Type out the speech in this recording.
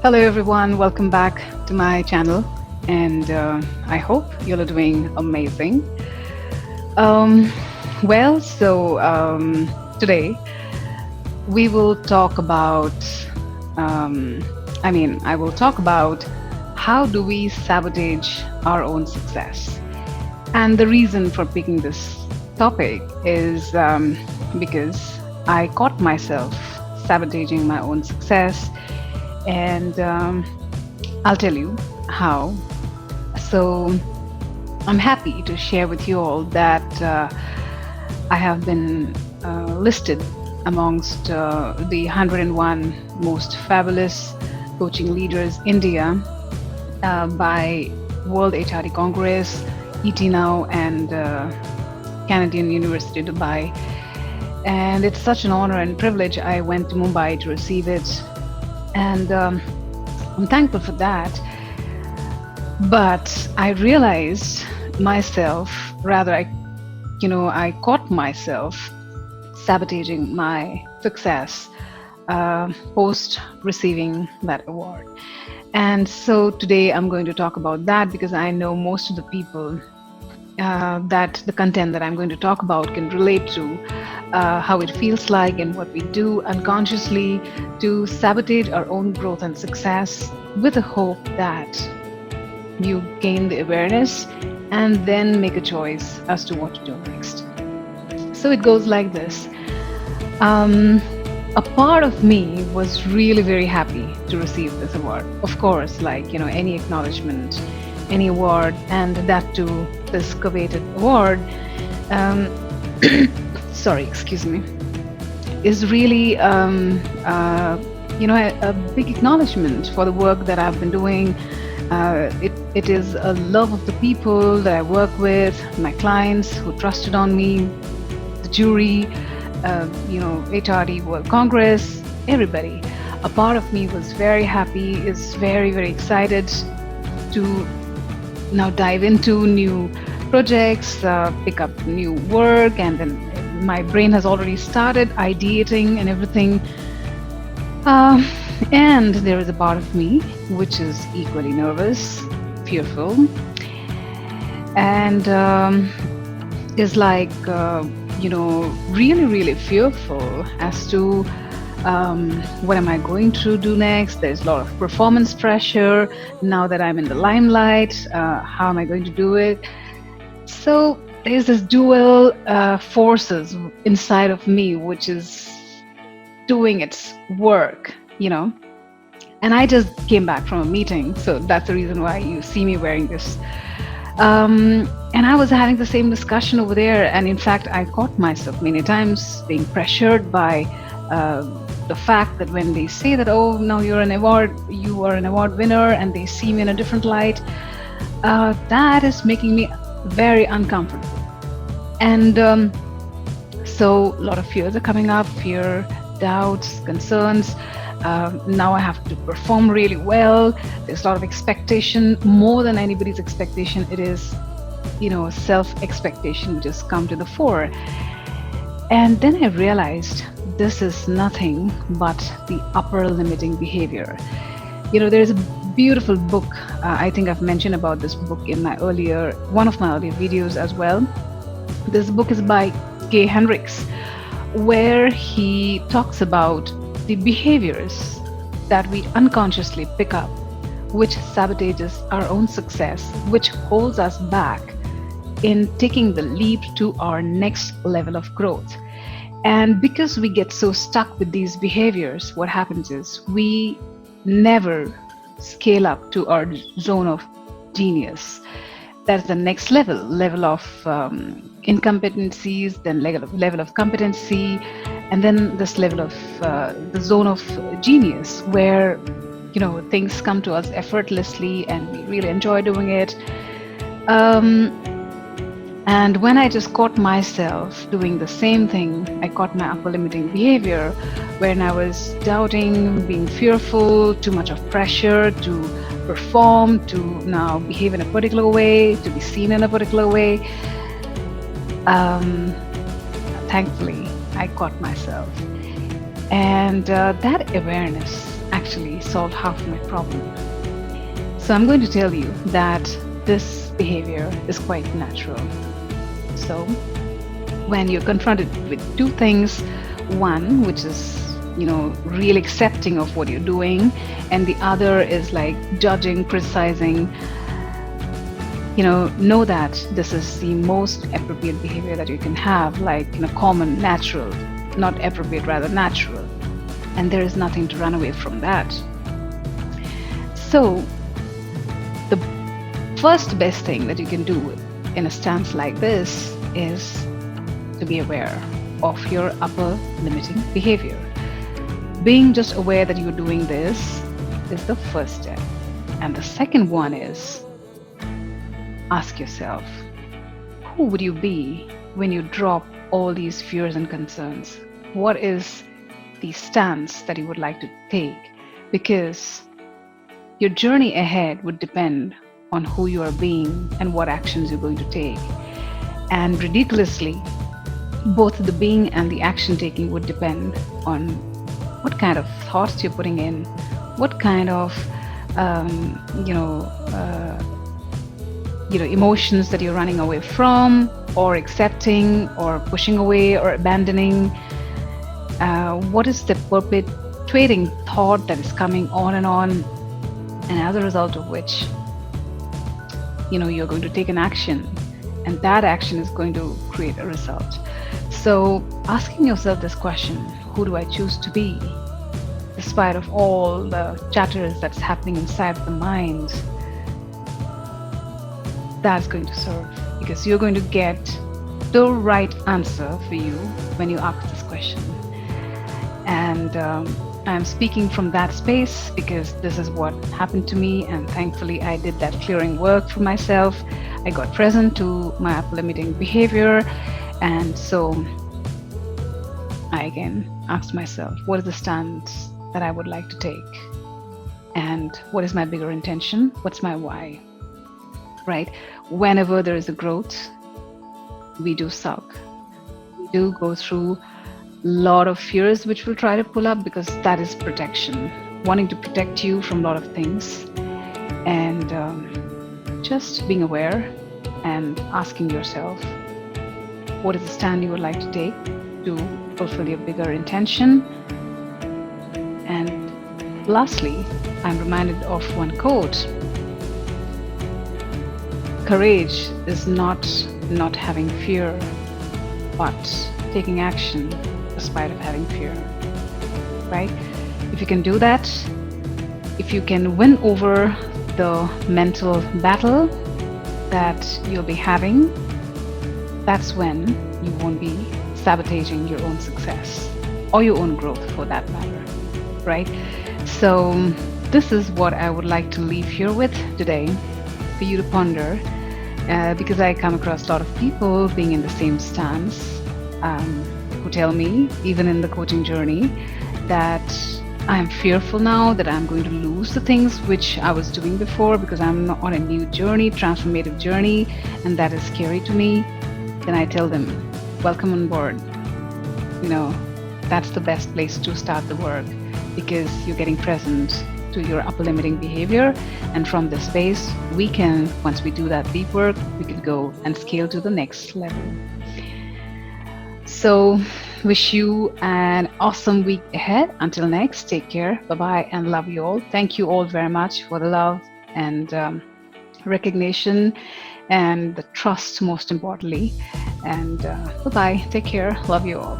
Hello, everyone. Welcome back to my channel, and I hope you're doing amazing. Um, today we will talk about, um, I will talk about how do we sabotage our own success. And the reason for picking this topic is because I caught myself sabotaging my own success, and I'll tell you how. So, I'm happy to share with you all that I have been listed amongst the 101 most fabulous coaching leaders India by World HRD Congress, ET Now, and Canadian University Dubai. And it's such an honor and privilege. I went to Mumbai to receive it, and I'm thankful for that. But I realized myself, rather, I caught myself sabotaging my success post receiving that award. And so today I'm going to talk about that because I know most of the people that the content that I'm going to talk about can relate to how it feels like and what we do unconsciously to sabotage our own growth and success with the hope that you gain the awareness and then make a choice as to what to do next. So it goes like this. Um, a part of me was really very happy to receive this award. Of course, like, any acknowledgement, any award, and that too, this coveted award, um, sorry, excuse me, is really, a big acknowledgement for the work that I've been doing. It is a love of the people that I work with, my clients who trusted on me, the jury, HRD World Congress, everybody. A part of me was very happy, is very, very excited to now dive into new projects, pick up new work, and then my brain has already started ideating and everything. And there is a part of me which is equally nervous, fearful, and is like, really, really fearful as to what am I going to do next. There's a lot of performance pressure now that I'm in the limelight. How am I going to do it? So there's this dual forces inside of me which is doing its work, and I just came back from a meeting, so that's the reason why you see me wearing this. And I was having the same discussion over there, and in fact I caught myself many times being pressured by the fact that when they say that, oh, now you are an award winner, and they see me in a different light, that is making me very uncomfortable. And so a lot of fears are coming up, fear, doubts, concerns. Now I have to perform really well. There's a lot of expectation, more than anybody's expectation. It is, self-expectation just come to the fore. And then I realized this is nothing but the upper limiting behavior. There's a beautiful book. I think I've mentioned about this book in one of my earlier videos as well. This book is by Gay Hendricks, where he talks about the behaviors that we unconsciously pick up, which sabotages our own success, which holds us back in taking the leap to our next level of growth. And because we get so stuck with these behaviors, what happens is we never scale up to our zone of genius. That's the next level of incompetencies, then level of competency, and then this level of the zone of genius, where things come to us effortlessly and we really enjoy doing it. And when I just caught myself doing the same thing, I caught my upper limiting behavior when I was doubting, being fearful, too much of pressure to perform, to now behave in a particular way, to be seen in a particular way. Thankfully, I caught myself. And that awareness actually solve half my problem. So I'm going to tell you that this behavior is quite natural. So when you're confronted with two things, one which is really accepting of what you're doing, and the other is like judging, criticizing, know that this is the most appropriate behavior that you can have, like common, natural, not appropriate, rather natural, and there is nothing to run away from that. So the first best thing that you can do in a stance like this is to be aware of your upper limiting behavior. Being just aware that you're doing this is the first step. And the second one is ask yourself, who would you be when you drop all these fears and concerns? What is the stance that you would like to take? Because your journey ahead would depend on who you are being and what actions you're going to take. And ridiculously, both the being and the action taking would depend on what kind of thoughts you're putting in, what kind of emotions that you're running away from, or accepting, or pushing away, or abandoning. What is the perpetuating thought that is coming on, and as a result of which, you're going to take an action, and that action is going to create a result. So asking yourself this question, who do I choose to be, despite of all the chatters that's happening inside the mind, that's going to serve, because you're going to get the right answer for you when you ask this question. And I'm speaking from that space because this is what happened to me, and thankfully I did that clearing work for myself. I got present to my upper limiting behavior, and so I again asked myself, what is the stance that I would like to take, and what is my bigger intention, what's my why, right? Whenever there is a growth, we do suck, we do go through a lot of fears which will try to pull up, because that is protection, wanting to protect you from a lot of things. And just being aware and asking yourself, what is the stand you would like to take to fulfill your bigger intention. And lastly, I'm reminded of one quote: courage is not having fear, but taking action despite of having fear, right? If you can do that, if you can win over the mental battle that you'll be having, that's when you won't be sabotaging your own success or your own growth for that matter, right? So this is what I would like to leave here with today for you to ponder, because I come across a lot of people being in the same stance, who tell me, even in the coaching journey, that I'm fearful now that I'm going to lose the things which I was doing before because I'm on a new journey, transformative journey, and that is scary to me. Then I tell them, welcome on board. That's the best place to start the work, because you're getting present to your upper limiting behavior. And from this space, we can, once we do that deep work, we can go and scale to the next level. So wish you an awesome week ahead. Until next, take care. Bye-bye, and love you all. Thank you all very much for the love and recognition and the trust, most importantly. And bye-bye. Take care. Love you all.